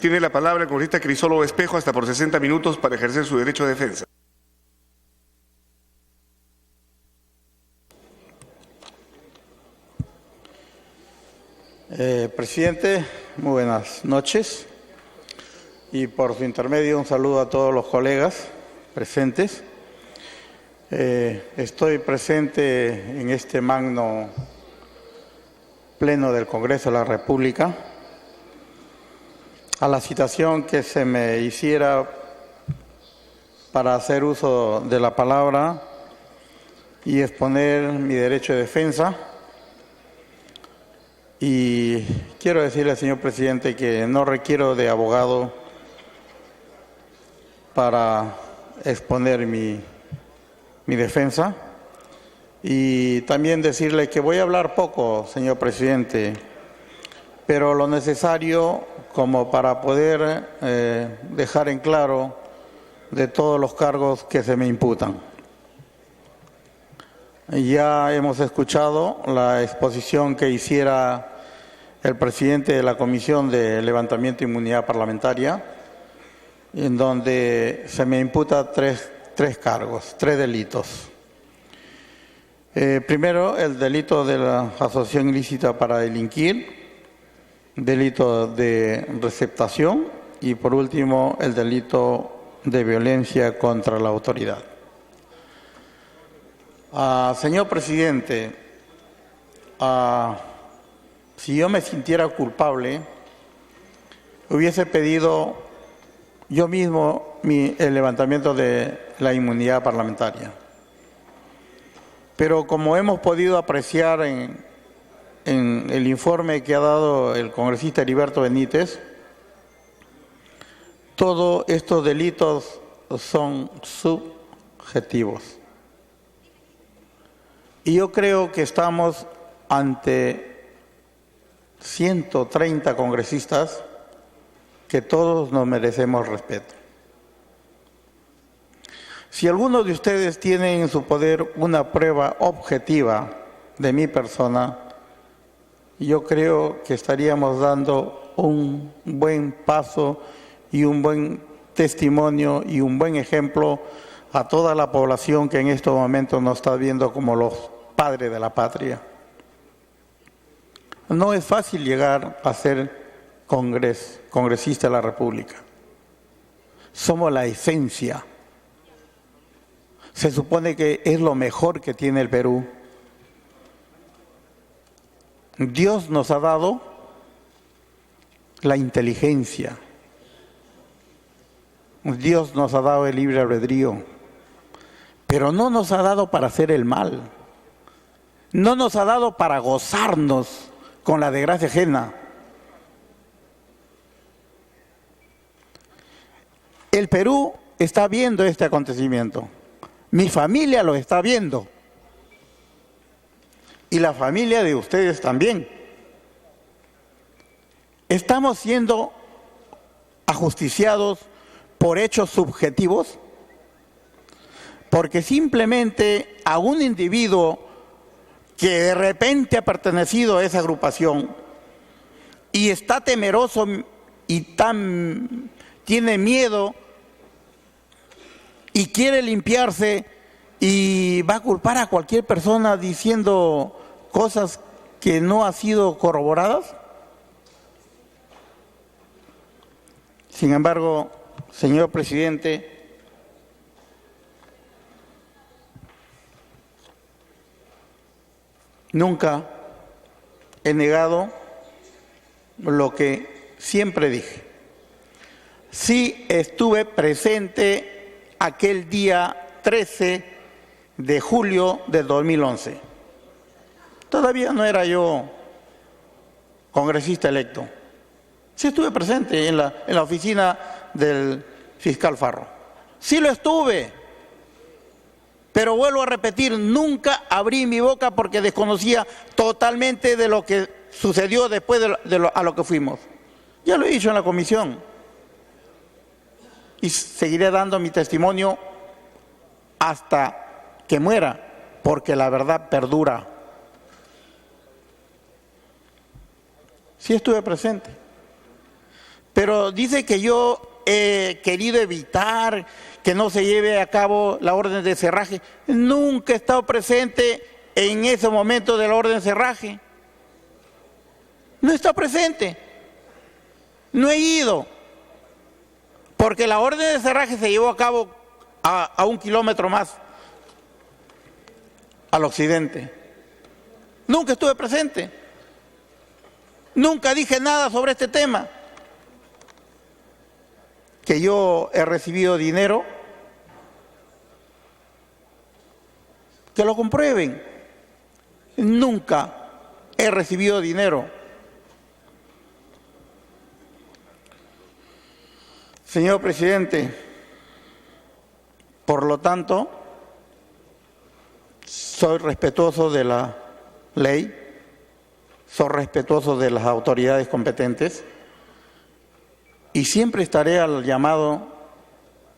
Tiene la palabra el congresista Crisólogo Espejo hasta por 60 minutos para ejercer su derecho de defensa. Presidente, muy buenas noches. Y por su intermedio un saludo a todos los colegas presentes. Estoy presente en este magno pleno del Congreso de la República a la citación que se me hiciera para hacer uso de la palabra y exponer mi derecho de defensa. Y quiero decirle, señor presidente, que no requiero de abogado para exponer mi defensa. Y también decirle que voy a hablar poco, señor presidente, pero lo necesario como para poder dejar en claro de todos los cargos que se me imputan. Ya hemos escuchado la exposición que hiciera el presidente de la Comisión de Levantamiento de Inmunidad Parlamentaria, en donde se me imputa tres cargos, tres delitos. Primero, el delito de la asociación ilícita para delinquir, delito de receptación y, por último, el delito de violencia contra la autoridad. Señor presidente, si yo me sintiera culpable, hubiese pedido yo mismo el levantamiento de la inmunidad parlamentaria. Pero como hemos podido apreciar en el informe que ha dado el congresista Heriberto Benítez, todos estos delitos son subjetivos. Y yo creo que estamos ante 130 congresistas que todos nos merecemos respeto. Si alguno de ustedes tiene en su poder una prueba objetiva de mi persona, yo creo que estaríamos dando un buen paso y un buen testimonio y un buen ejemplo a toda la población que en estos momentos nos está viendo como los padres de la patria. No es fácil llegar a ser congresista de la República. Somos la esencia. Se supone que es lo mejor que tiene el Perú. Dios nos ha dado la inteligencia. Dios nos ha dado el libre albedrío. Pero no nos ha dado para hacer el mal. No nos ha dado para gozarnos con la desgracia ajena. El Perú está viendo este acontecimiento. Mi familia lo está viendo. Y la familia de ustedes también. Estamos siendo ajusticiados por hechos subjetivos, porque simplemente a un individuo que de repente ha pertenecido a esa agrupación y está temeroso y tiene miedo y quiere limpiarse y va a culpar a cualquier persona diciendo cosas que no han sido corroboradas. Sin embargo, señor presidente, nunca he negado lo que siempre dije. Sí estuve presente aquel día 13 de julio del 2011. Todavía no era yo congresista electo. Sí estuve presente en la oficina del fiscal Farro. Sí lo estuve. Pero vuelvo a repetir, nunca abrí mi boca porque desconocía totalmente de lo que sucedió después a lo que fuimos. Ya lo he dicho en la comisión. Y seguiré dando mi testimonio hasta que muera, porque la verdad perdura. Sí estuve presente. pero dice que yo he querido evitar que no se lleve a cabo la orden de cerraje. Nunca he estado presente en ese momento de la orden de cerraje. No he estado presente. No he ido. Porque la orden de cerraje se llevó a cabo a 1 kilómetro más al occidente. Nunca estuve presente. Nunca dije nada sobre este tema. Que yo he recibido dinero, que lo comprueben. Nunca he recibido dinero. Señor presidente, por lo tanto, soy respetuoso de la ley, soy respetuoso de las autoridades competentes y siempre estaré al llamado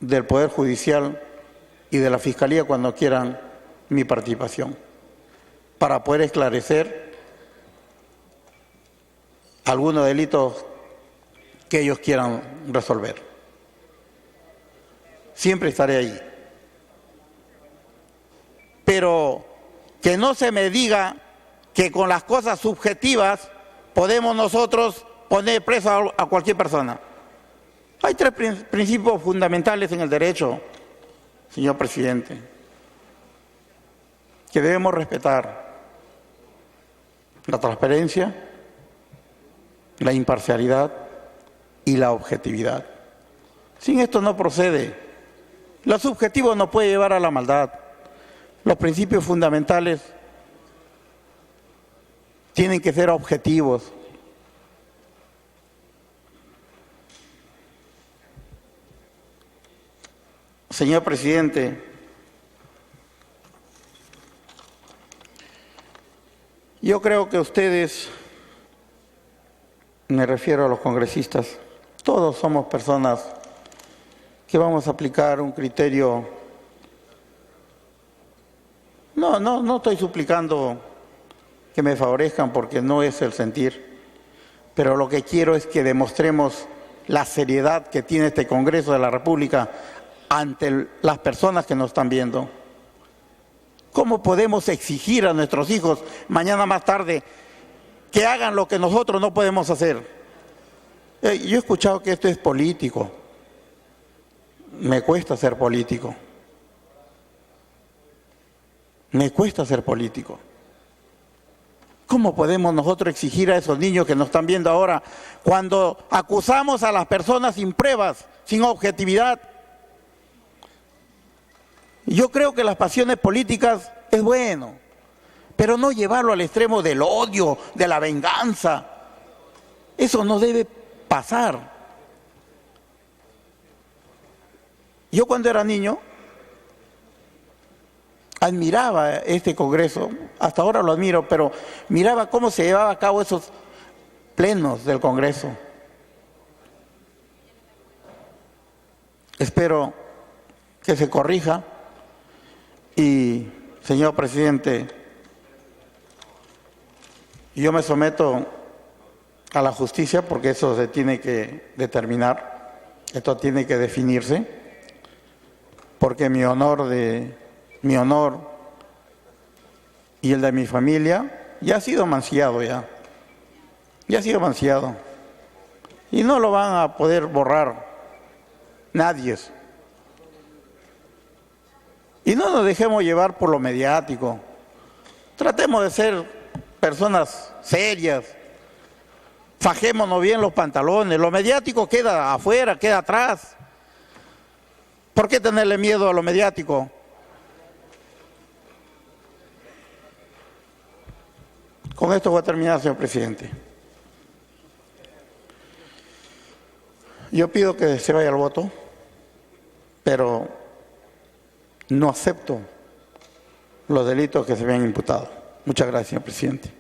del Poder Judicial y de la Fiscalía cuando quieran mi participación, para poder esclarecer algunos delitos que ellos quieran resolver. Siempre estaré ahí. Pero que no se me diga que con las cosas subjetivas podemos nosotros poner preso a cualquier persona. Hay 3 principios fundamentales en el derecho, señor presidente, que debemos respetar: la transparencia, la imparcialidad y la objetividad. Sin esto no procede. Lo subjetivo no puede llevar a la maldad. Los principios fundamentales tienen que ser objetivos. Señor presidente, yo creo que ustedes, me refiero a los congresistas, todos somos personas que vamos a aplicar un criterio. No estoy suplicando que me favorezcan porque no es el sentir, pero lo que quiero es que demostremos la seriedad que tiene este Congreso de la República ante las personas que nos están viendo. ¿Cómo podemos exigir a nuestros hijos mañana más tarde que hagan lo que nosotros no podemos hacer? Yo he escuchado que esto es político. Me cuesta ser político. Me cuesta ser político. ¿Cómo podemos nosotros exigir a esos niños que nos están viendo ahora cuando acusamos a las personas sin pruebas, sin objetividad? Yo creo que las pasiones políticas es bueno, pero no llevarlo al extremo del odio, de la venganza. Eso no debe pasar. Yo cuando era niño admiraba este Congreso, hasta ahora lo admiro, pero miraba cómo se llevaba a cabo esos plenos del Congreso. Espero que se corrija y, señor presidente, yo me someto a la justicia porque eso se tiene que determinar, esto tiene que definirse. Porque mi honor y el de mi familia ya ha sido mancillado ya ha sido mancillado y no lo van a poder borrar nadie. Y no nos dejemos llevar por lo mediático, tratemos de ser personas serias, fajémonos bien los pantalones, lo mediático queda afuera, queda atrás. ¿Por qué tenerle miedo a lo mediático? Con esto voy a terminar, señor presidente. Yo pido que se vaya al voto, pero no acepto los delitos que se me han imputado. Muchas gracias, señor presidente.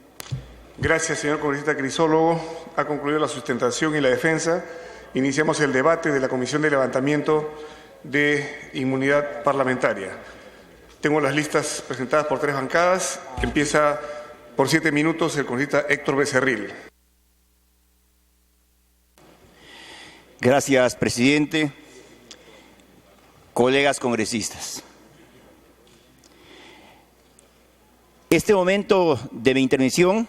Gracias, señor congresista Crisólogo. Ha concluido la sustentación y la defensa. Iniciamos el debate de la Comisión de Levantamiento de Inmunidad Parlamentaria. Tengo las listas presentadas por 3 bancadas. Empieza por 7 minutos el congresista Héctor Becerril. Gracias, presidente. Colegas congresistas. Este momento de mi intervención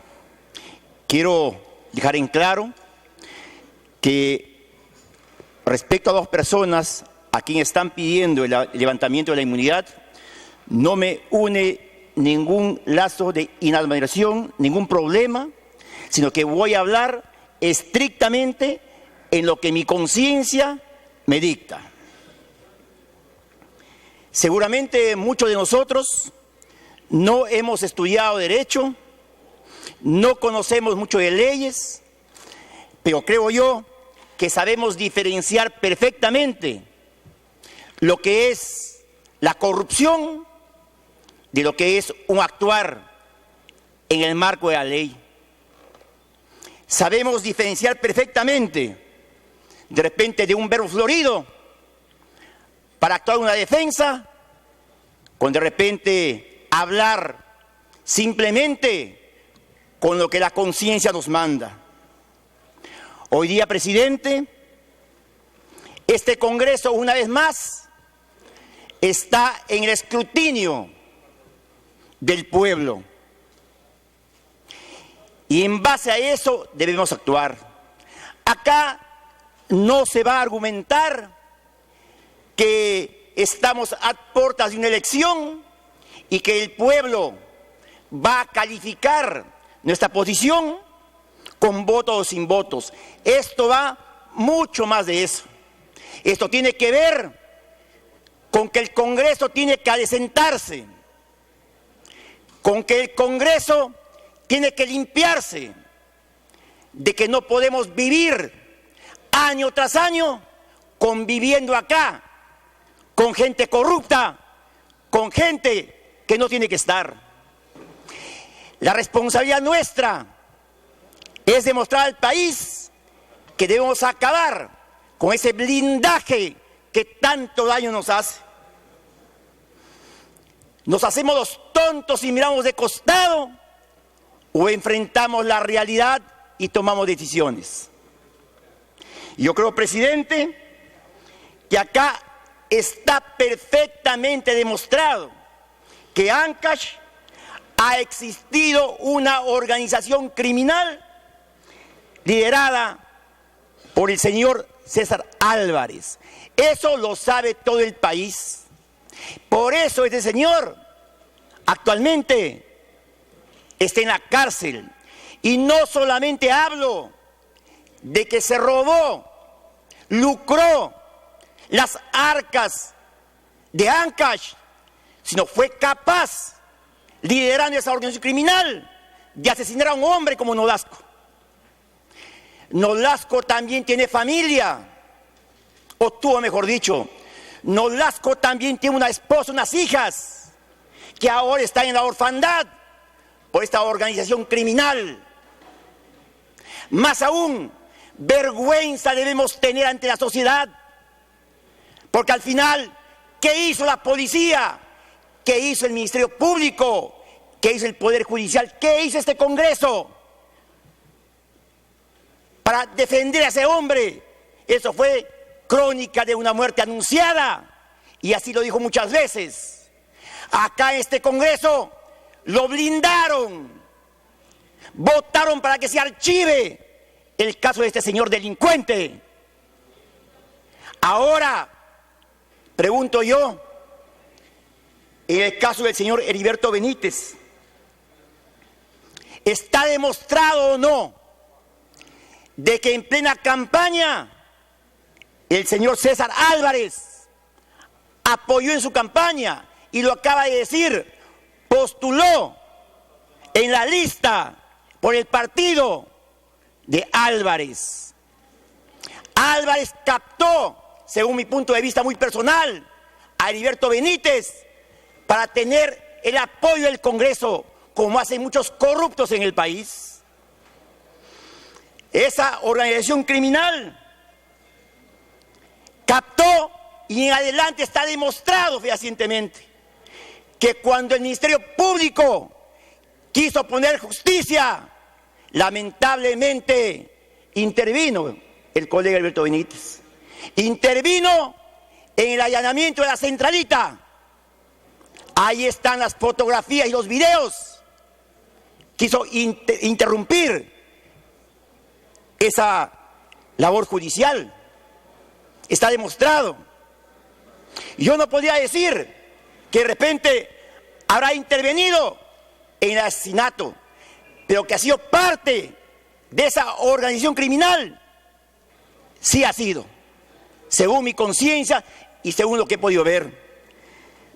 quiero dejar en claro que respecto a dos personas a quienes están pidiendo el levantamiento de la inmunidad, no me une ningún lazo de inadmiración, ningún problema, sino que voy a hablar estrictamente en lo que mi conciencia me dicta. Seguramente muchos de nosotros no hemos estudiado derecho, no conocemos mucho de leyes, pero creo yo que sabemos diferenciar perfectamente lo que es la corrupción de lo que es un actuar en el marco de la ley. Sabemos diferenciar perfectamente de repente de un verbo florido para actuar una defensa, con de repente hablar simplemente con lo que la conciencia nos manda. Hoy día, presidente, este Congreso una vez más está en el escrutinio del pueblo. Y en base a eso debemos actuar. Acá no se va a argumentar que estamos a puertas de una elección y que el pueblo va a calificar nuestra posición con votos o sin votos. Esto va mucho más de eso. Esto tiene que ver con que el Congreso tiene que adecentarse, con que el Congreso tiene que limpiarse de que no podemos vivir año tras año conviviendo acá con gente corrupta, con gente que no tiene que estar. La responsabilidad nuestra es demostrar al país que debemos acabar con ese blindaje que tanto daño nos hace. ¿Nos hacemos los tontos y miramos de costado o enfrentamos la realidad y tomamos decisiones? Yo creo, presidente, que acá está perfectamente demostrado que Ancash ha existido una organización criminal liderada por el señor César Álvarez. Eso lo sabe todo el país. Por eso este señor actualmente está en la cárcel. Y no solamente hablo de que se robó, lucró las arcas de Ancash, sino fue capaz, liderando esa organización criminal, de asesinar a un hombre como Nolasco. Nolasco también tiene familia, o tuvo, mejor dicho. Nolasco también tiene una esposa, unas hijas, que ahora están en la orfandad por esta organización criminal. Más aún, vergüenza debemos tener ante la sociedad, porque al final, ¿qué hizo la policía? ¿Qué hizo el Ministerio Público? ¿Qué hizo el Poder Judicial? ¿Qué hizo este Congreso para defender a ese hombre? Eso fue crónica de una muerte anunciada, y así lo dijo muchas veces. Acá en este Congreso lo blindaron, votaron para que se archive el caso de este señor delincuente. Ahora, pregunto yo, en el caso del señor Heriberto Benítez, ¿está demostrado o no de que en plena campaña el señor César Álvarez apoyó en su campaña, y lo acaba de decir, postuló en la lista por el partido de Álvarez? Álvarez captó, según mi punto de vista muy personal, a Heriberto Benítez para tener el apoyo del Congreso, como hacen muchos corruptos en el país. Esa organización criminal captó, y en adelante está demostrado fehacientemente, que cuando el Ministerio Público quiso poner justicia, lamentablemente intervino el colega Heriberto Benítez. intervino en el allanamiento de la centralita. Ahí están las fotografías y los videos. Quiso interrumpir esa labor judicial. Está demostrado. Yo no podría decir que de repente habrá intervenido en el asesinato, pero que ha sido parte de esa organización criminal, sí ha sido, según mi conciencia y según lo que he podido ver.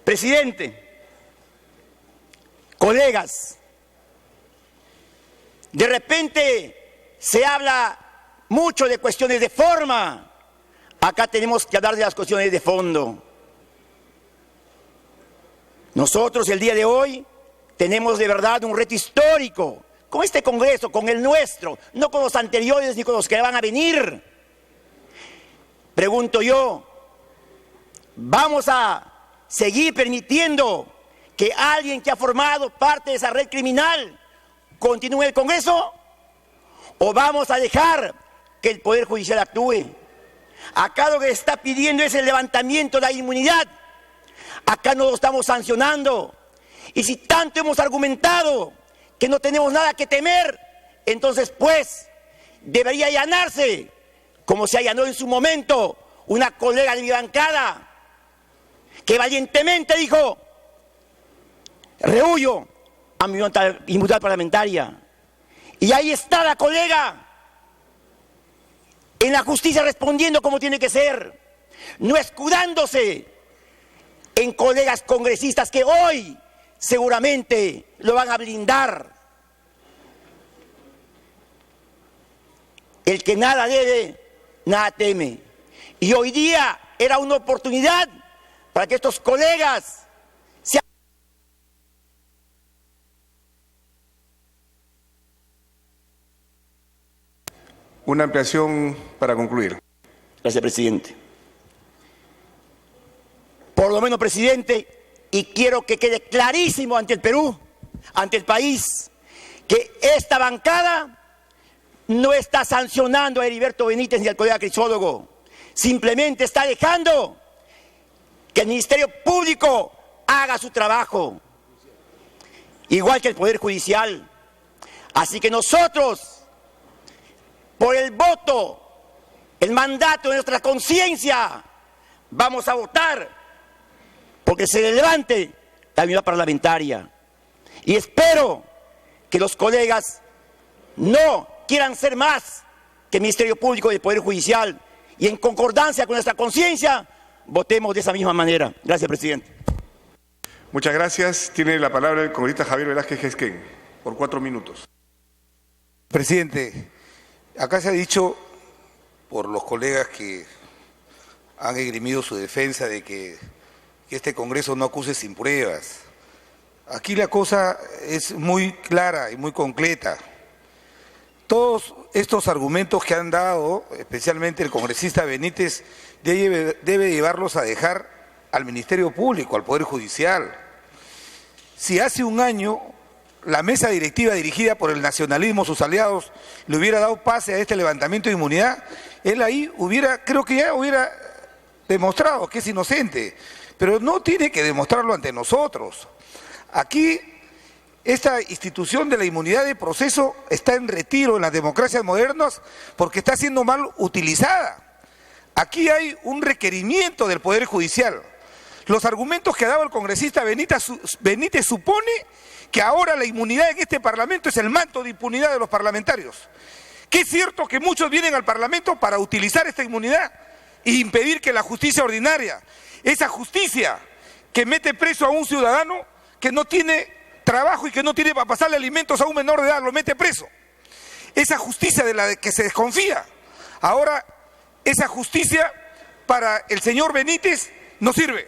Presidente, colegas, de repente se habla mucho de cuestiones de forma. Acá tenemos que hablar de las cuestiones de fondo. Nosotros el día de hoy tenemos de verdad un reto histórico con este Congreso, con el nuestro, no con los anteriores ni con los que van a venir. Pregunto yo, ¿vamos a seguir permitiendo que alguien que ha formado parte de esa red criminal continúe en el Congreso? ¿O vamos a dejar que el Poder Judicial actúe? Acá lo que está pidiendo es el levantamiento de la inmunidad. Acá no lo estamos sancionando. Y si tanto hemos argumentado que no tenemos nada que temer, entonces pues debería allanarse, como se allanó en su momento una colega de mi bancada, que valientemente dijo: rehuyo a mi inmunidad parlamentaria. Y ahí está la colega en la justicia respondiendo como tiene que ser, no escudándose en colegas congresistas que hoy seguramente lo van a blindar. El que nada debe, nada teme. Y hoy día era una oportunidad para que estos colegas se... Una ampliación para concluir. Gracias, presidente. Por lo menos, presidente, y quiero que quede clarísimo ante el Perú, ante el país, que esta bancada no está sancionando a Heriberto Benítez ni al colega Crisólogo. Simplemente está dejando que el Ministerio Público haga su trabajo, igual que el Poder Judicial. Así que nosotros, por el voto, el mandato de nuestra conciencia, vamos a votar porque se levante la inmunidad parlamentaria. Y espero que los colegas no quieran ser más que el Ministerio Público y el Poder Judicial, y en concordancia con nuestra conciencia, votemos de esa misma manera. Gracias, presidente. Muchas gracias. Tiene la palabra el congresista Javier Velázquez Gesquén, por 4 minutos. Presidente, acá se ha dicho por los colegas que han esgrimido su defensa de que este Congreso no acuse sin pruebas. Aquí la cosa es muy clara y muy concreta. Todos estos argumentos que han dado, especialmente el congresista Benítez, debe llevarlos a dejar al Ministerio Público, al Poder Judicial. Si hace un año la mesa directiva dirigida por el nacionalismo, sus aliados, le hubiera dado pase a este levantamiento de inmunidad, él ahí creo que ya hubiera demostrado que es inocente, pero no tiene que demostrarlo ante nosotros. Aquí esta institución de la inmunidad de proceso está en retiro en las democracias modernas porque está siendo mal utilizada. Aquí hay un requerimiento del Poder Judicial. Los argumentos que ha dado el congresista Benítez supone que ahora la inmunidad en este Parlamento es el manto de impunidad de los parlamentarios. Que es cierto que muchos vienen al Parlamento para utilizar esta inmunidad e impedir que la justicia ordinaria, esa justicia que mete preso a un ciudadano que no tiene trabajo y que no tiene para pasarle alimentos a un menor de edad, lo mete preso. Esa justicia de la que se desconfía. Ahora, esa justicia para el señor Benítez no sirve,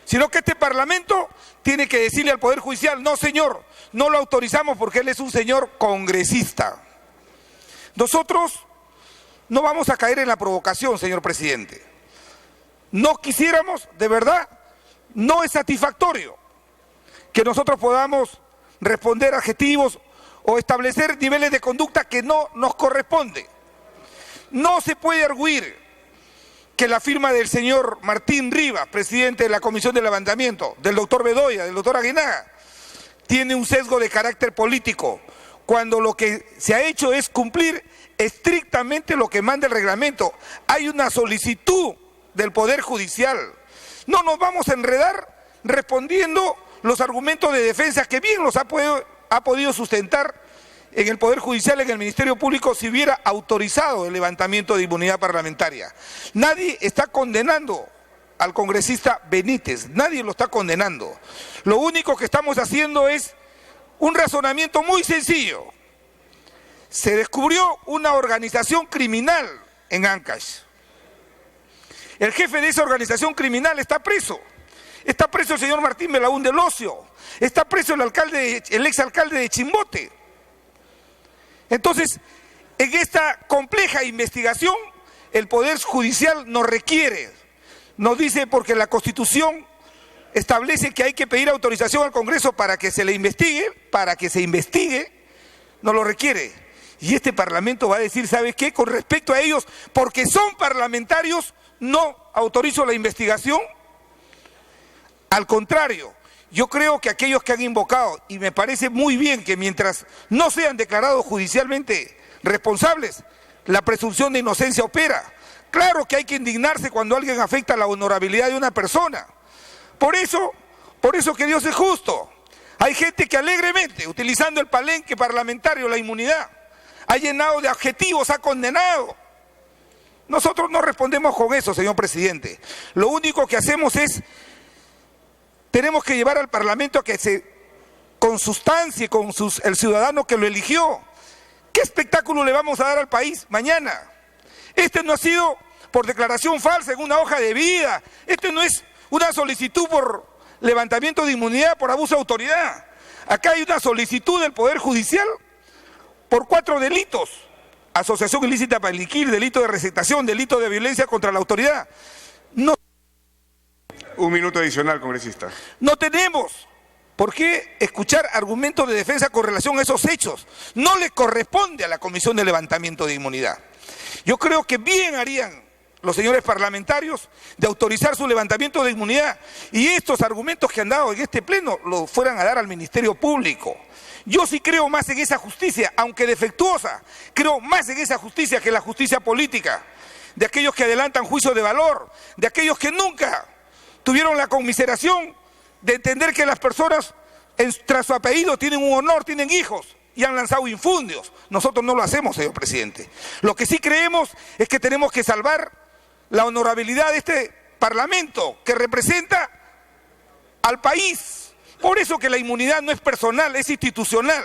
sino que este Parlamento tiene que decirle al Poder Judicial: no, señor, no lo autorizamos porque él es un señor congresista. Nosotros no vamos a caer en la provocación, señor presidente. No quisiéramos, de verdad, no es satisfactorio que nosotros podamos responder adjetivos o establecer niveles de conducta que no nos corresponde. No se puede arguir que la firma del señor Martín Rivas, presidente de la Comisión de Levantamiento, del doctor Bedoya, del doctor Aguinaga, tiene un sesgo de carácter político, cuando lo que se ha hecho es cumplir estrictamente lo que manda el reglamento. Hay una solicitud del Poder Judicial. No nos vamos a enredar respondiendo los argumentos de defensa que bien los ha podido sustentar en el Poder Judicial, en el Ministerio Público, si hubiera autorizado el levantamiento de inmunidad parlamentaria. Nadie está condenando al congresista Benítez, nadie lo está condenando. Lo único que estamos haciendo es un razonamiento muy sencillo. Se descubrió una organización criminal en Ancash. El jefe de esa organización criminal está preso. Está preso el señor Martín Belaúnde Locio. Está preso el exalcalde de Chimbote. Entonces, en esta compleja investigación, el Poder Judicial nos requiere, nos dice, porque la Constitución establece que hay que pedir autorización al Congreso para que se le investigue, nos lo requiere. Y este Parlamento va a decir, ¿sabe qué? Con respecto a ellos, porque son parlamentarios, no autorizo la investigación. Al contrario, yo creo que aquellos que han invocado, y me parece muy bien que mientras no sean declarados judicialmente responsables, la presunción de inocencia opera. Claro que hay que indignarse cuando alguien afecta la honorabilidad de una persona. Por eso que Dios es justo. Hay gente que alegremente, utilizando el palenque parlamentario, la inmunidad, ha llenado de adjetivos, ha condenado. Nosotros no respondemos con eso, señor presidente. Lo único que hacemos es, tenemos que llevar al Parlamento a que se consustancie con el ciudadano que lo eligió. ¿Qué espectáculo le vamos a dar al país mañana? Este no ha sido por declaración falsa en una hoja de vida. Este no es una solicitud por levantamiento de inmunidad por abuso de autoridad. Acá hay una solicitud del Poder Judicial por 4 delitos. Asociación ilícita para delinquir, delito de receptación, delito de violencia contra la autoridad. No. Un minuto adicional, congresista. No tenemos por qué escuchar argumentos de defensa con relación a esos hechos. No le corresponde a la Comisión de Levantamiento de Inmunidad. Yo creo que bien harían los señores parlamentarios de autorizar su levantamiento de inmunidad y estos argumentos que han dado en este pleno los fueran a dar al Ministerio Público. Yo sí creo más en esa justicia, aunque defectuosa, creo más en esa justicia que en la justicia política, de aquellos que adelantan juicios de valor, de aquellos que nunca tuvieron la conmiseración de entender que las personas tras su apellido tienen un honor, tienen hijos y han lanzado infundios. Nosotros no lo hacemos, señor presidente. Lo que sí creemos es que tenemos que salvar la honorabilidad de este Parlamento que representa al país. Por eso que la inmunidad no es personal, es institucional.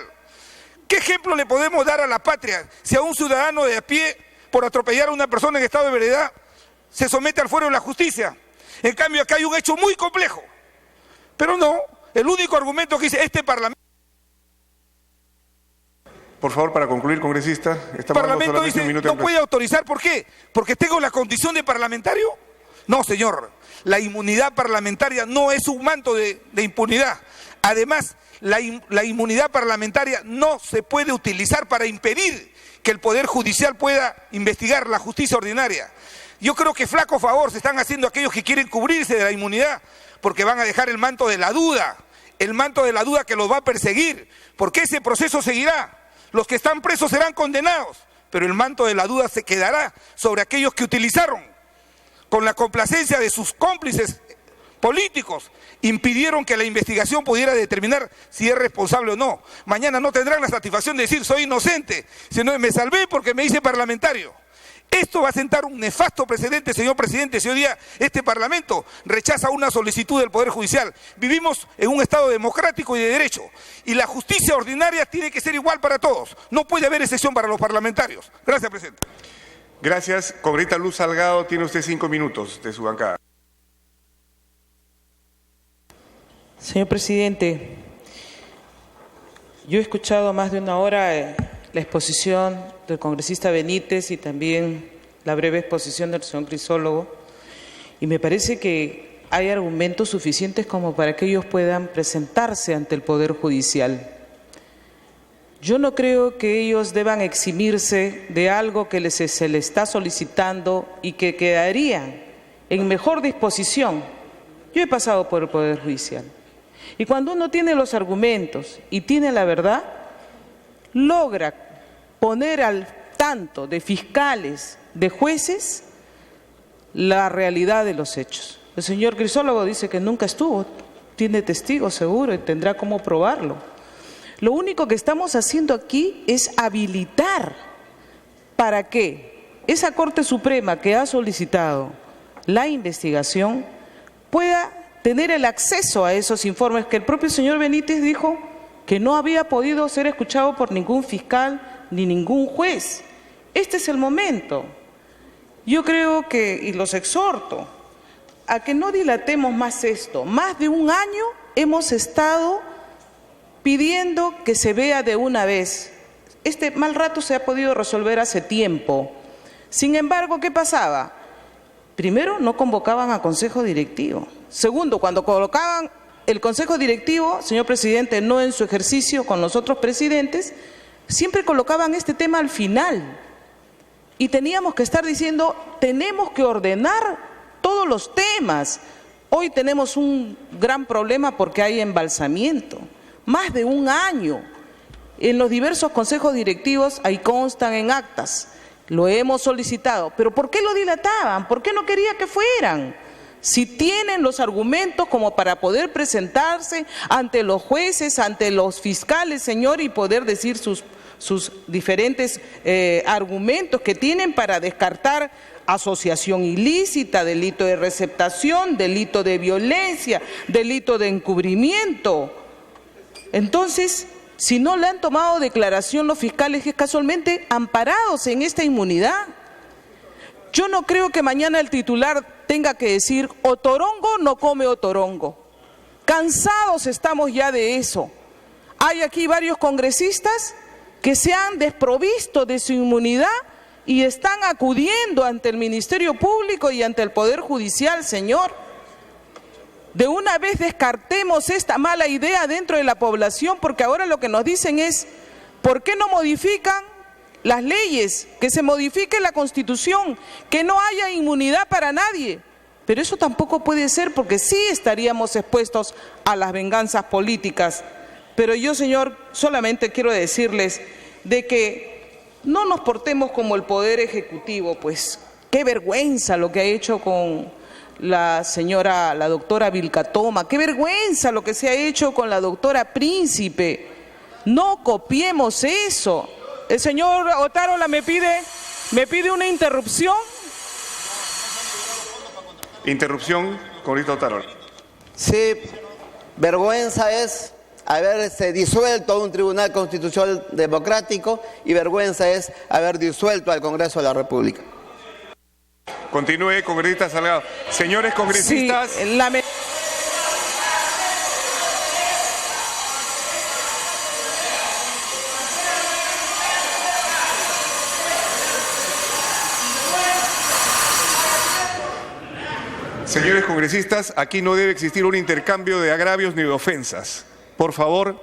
¿Qué ejemplo le podemos dar a la patria si a un ciudadano de a pie, por atropellar a una persona en estado de ebriedad, se somete al fuero de la justicia? En cambio, acá hay un hecho muy complejo. Pero no, el único argumento que dice este Parlamento... Por favor, para concluir, congresista, el Parlamento dice, no puede autorizar, ¿por qué? ¿Porque tengo la condición de parlamentario? No, señor, la inmunidad parlamentaria no es un manto de impunidad. Además, la inmunidad parlamentaria no se puede utilizar para impedir que el Poder Judicial pueda investigar la justicia ordinaria. Yo creo que flaco favor se están haciendo aquellos que quieren cubrirse de la inmunidad, porque van a dejar el manto de la duda que los va a perseguir, porque ese proceso seguirá. Los que están presos serán condenados, pero el manto de la duda se quedará sobre aquellos que utilizaron, con la complacencia de sus cómplices políticos, impidieron que la investigación pudiera determinar si es responsable o no. Mañana no tendrán la satisfacción de decir soy inocente, sino me salvé porque me hice parlamentario. Esto va a sentar un nefasto precedente, señor presidente, si hoy día este Parlamento rechaza una solicitud del Poder Judicial. Vivimos en un Estado democrático y de derecho, y la justicia ordinaria tiene que ser igual para todos. No puede haber excepción para los parlamentarios. Gracias, presidente. Gracias. Congresista Luz Salgado, tiene usted 5 minutos de su bancada. Señor presidente, yo he escuchado más de una hora la exposición del congresista Benítez y también la breve exposición del señor Crisólogo, y me parece que hay argumentos suficientes como para que ellos puedan presentarse ante el Poder Judicial. Yo no creo que ellos deban eximirse de algo que se les está solicitando y que quedarían en mejor disposición. Yo he pasado por el Poder Judicial y cuando uno tiene los argumentos y tiene la verdad, logra poner al tanto de fiscales, de jueces, la realidad de los hechos. El señor Crisólogo dice que nunca estuvo, tiene testigos seguro y tendrá cómo probarlo. Lo único que estamos haciendo aquí es habilitar para que esa Corte Suprema que ha solicitado la investigación pueda tener el acceso a esos informes que el propio señor Benítez dijo que no había podido ser escuchado por ningún fiscal ni ningún juez. Este es el momento. Yo creo que, y los exhorto, a que no dilatemos más esto. Más de un año hemos estado pidiendo que se vea de una vez. Este mal rato se ha podido resolver hace tiempo. Sin embargo, ¿qué pasaba? Primero, no convocaban a consejo directivo. Segundo, cuando colocaban el consejo directivo, señor presidente, no en su ejercicio con los otros presidentes, siempre colocaban este tema al final. Y teníamos que estar diciendo, tenemos que ordenar todos los temas. Hoy tenemos un gran problema porque hay embalsamiento. Más de un año. En los diversos consejos directivos, ahí constan en actas. Lo hemos solicitado. ¿Pero por qué lo dilataban? ¿Por qué no quería que fueran? Si tienen los argumentos como para poder presentarse ante los jueces, ante los fiscales, señor, y poder decir sus diferentes argumentos que tienen para descartar asociación ilícita, delito de receptación, delito de violencia, delito de encubrimiento. Entonces, si no le han tomado declaración los fiscales que casualmente amparados en esta inmunidad, yo no creo que mañana el titular tenga que decir otorongo no come otorongo. Cansados estamos ya de eso. Hay aquí varios congresistas que se han desprovisto de su inmunidad y están acudiendo ante el Ministerio Público y ante el Poder Judicial, señor. De una vez descartemos esta mala idea dentro de la población, porque ahora lo que nos dicen es, ¿por qué no modifican las leyes? Que se modifique la Constitución, que no haya inmunidad para nadie. Pero eso tampoco puede ser, porque sí estaríamos expuestos a las venganzas políticas. Pero yo, señor, solamente quiero decirles de que no nos portemos como el Poder Ejecutivo, pues qué vergüenza lo que ha hecho con la doctora Vilcatoma, qué vergüenza lo que se ha hecho con la doctora Príncipe. No copiemos eso. El señor Otárola me pide una interrupción. Interrupción, congresista Otárola. Sí, vergüenza es haberse disuelto un tribunal constitucional democrático y vergüenza es haber disuelto al Congreso de la República. Continúe, congresista Salgado. Señores congresistas. Sí, Señores congresistas, aquí no debe existir un intercambio de agravios ni de ofensas. Por favor,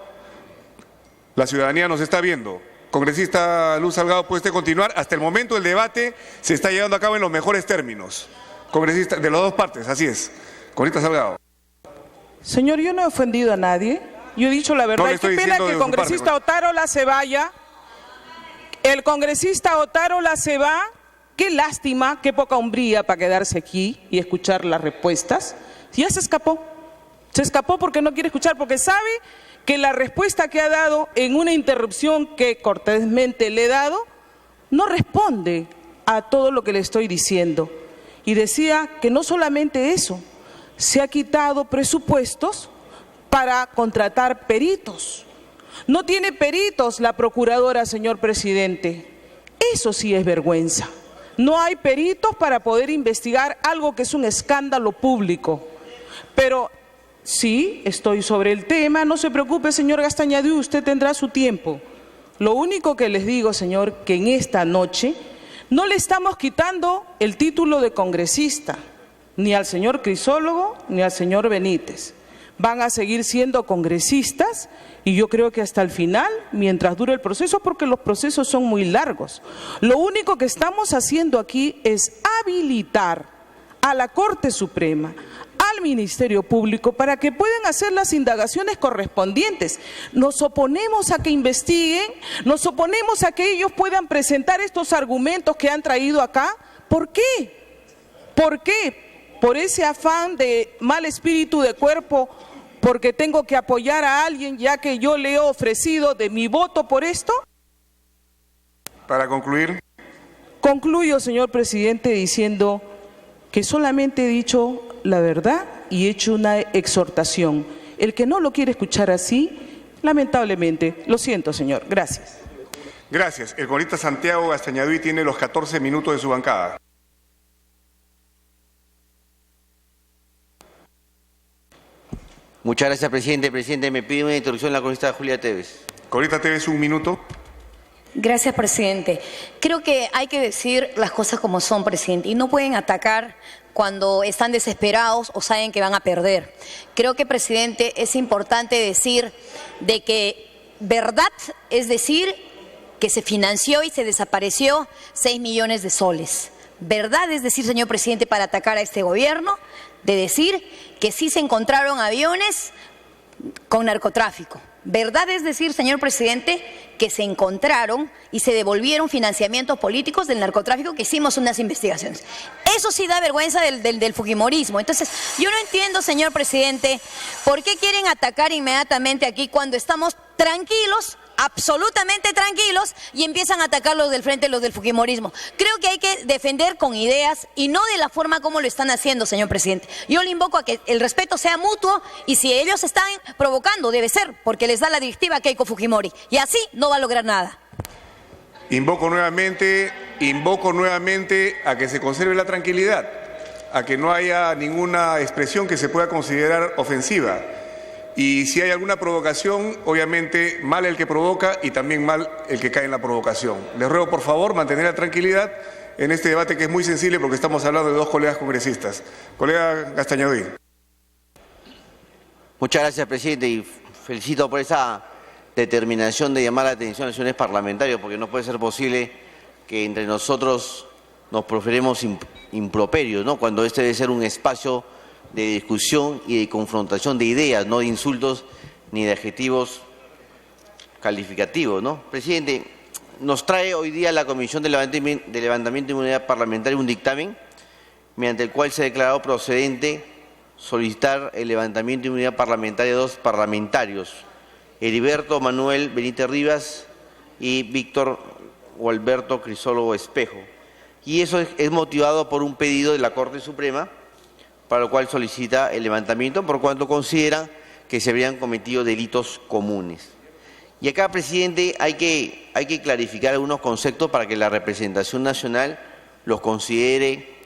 la ciudadanía nos está viendo. Congresista Luz Salgado, ¿puede usted continuar? Hasta el momento el debate se está llevando a cabo en los mejores términos. Congresista, de las dos partes, así es. Congresista Salgado. Señor, yo no he ofendido a nadie. Yo he dicho la verdad. No, qué pena que el congresista Otárola se vaya. El congresista Otárola se va. Qué lástima, qué poca hombría para quedarse aquí y escuchar las respuestas. Ya se escapó. Se escapó porque no quiere escuchar, porque sabe que la respuesta que ha dado en una interrupción que cortésmente le he dado no responde a todo lo que le estoy diciendo. Y decía que no solamente eso, se ha quitado presupuestos para contratar peritos. No tiene peritos la procuradora, señor presidente. Eso sí es vergüenza. No hay peritos para poder investigar algo que es un escándalo público. Pero sí, estoy sobre el tema, no se preocupe, señor Gastañadú, usted tendrá su tiempo. Lo único que les digo, señor, que en esta noche no le estamos quitando el título de congresista, ni al señor Crisólogo, ni al señor Benítez. van a seguir siendo congresistas y yo creo que hasta el final, mientras dure el proceso, porque los procesos son muy largos. Lo único que estamos haciendo aquí es habilitar a la Corte Suprema, al Ministerio Público, para que puedan hacer las indagaciones correspondientes. Nos oponemos a que investiguen, nos oponemos a que ellos puedan presentar estos argumentos que han traído acá. ¿Por qué? ¿Por qué? ¿Por ese afán de mal espíritu de cuerpo? ¿Porque tengo que apoyar a alguien ya que yo le he ofrecido de mi voto por esto? Para concluir. Concluyo, señor presidente, diciendo que solamente he dicho la verdad y he hecho una exhortación. El que no lo quiere escuchar así, lamentablemente, lo siento, señor. Gracias. Gracias. El congresista Santiago Gastañaduy tiene los 14 minutos de su bancada. Muchas gracias, presidente. Presidente, me pide una interrupción la congresista Julia Tevez. Congresista Tevez, 1 minuto. Gracias, presidente. Creo que hay que decir las cosas como son, presidente, y no pueden atacar cuando están desesperados o saben que van a perder. Creo que, presidente, es importante decir de que verdad es decir que se financió y se desapareció 6 millones de soles. Verdad es decir, señor presidente, para atacar a este gobierno, de decir que sí se encontraron aviones con narcotráfico. Verdad es decir, señor presidente, que se encontraron y se devolvieron financiamientos políticos del narcotráfico, que hicimos unas investigaciones. Eso sí da vergüenza del fujimorismo. Entonces, yo no entiendo, señor presidente, por qué quieren atacar inmediatamente aquí cuando estamos tranquilos, absolutamente tranquilos, y empiezan a atacar los del frente, los del fujimorismo. Creo que hay que defender con ideas y no de la forma como lo están haciendo, señor presidente. Yo le invoco a que el respeto sea mutuo, y si ellos están provocando, debe ser porque les da la directiva a Keiko Fujimori, y así no va a lograr nada. Invoco nuevamente a que se conserve la tranquilidad, a que no haya ninguna expresión que se pueda considerar ofensiva. Y si hay alguna provocación, obviamente mal el que provoca y también mal el que cae en la provocación. Les ruego, por favor, mantener la tranquilidad en este debate que es muy sensible porque estamos hablando de 2 colegas congresistas. Colega Gastañaduy. Muchas gracias, presidente, y felicito por esa determinación de llamar la atención a los señores parlamentarios, porque no puede ser posible que entre nosotros nos proferemos improperios, ¿no?, cuando este debe ser un espacio de discusión y de confrontación de ideas, no de insultos ni de adjetivos calificativos, ¿no? Presidente, nos trae hoy día la Comisión de Levantamiento de Inmunidad Parlamentaria un dictamen mediante el cual se ha declarado procedente solicitar el levantamiento de inmunidad parlamentaria de 2 parlamentarios, Heriberto Manuel Benítez Rivas y Víctor Gualberto Crisólogo Espejo. Y eso es motivado por un pedido de la Corte Suprema, para lo cual solicita el levantamiento, por cuanto considera que se habrían cometido delitos comunes. Y acá, presidente, hay que clarificar algunos conceptos para que la representación nacional los considere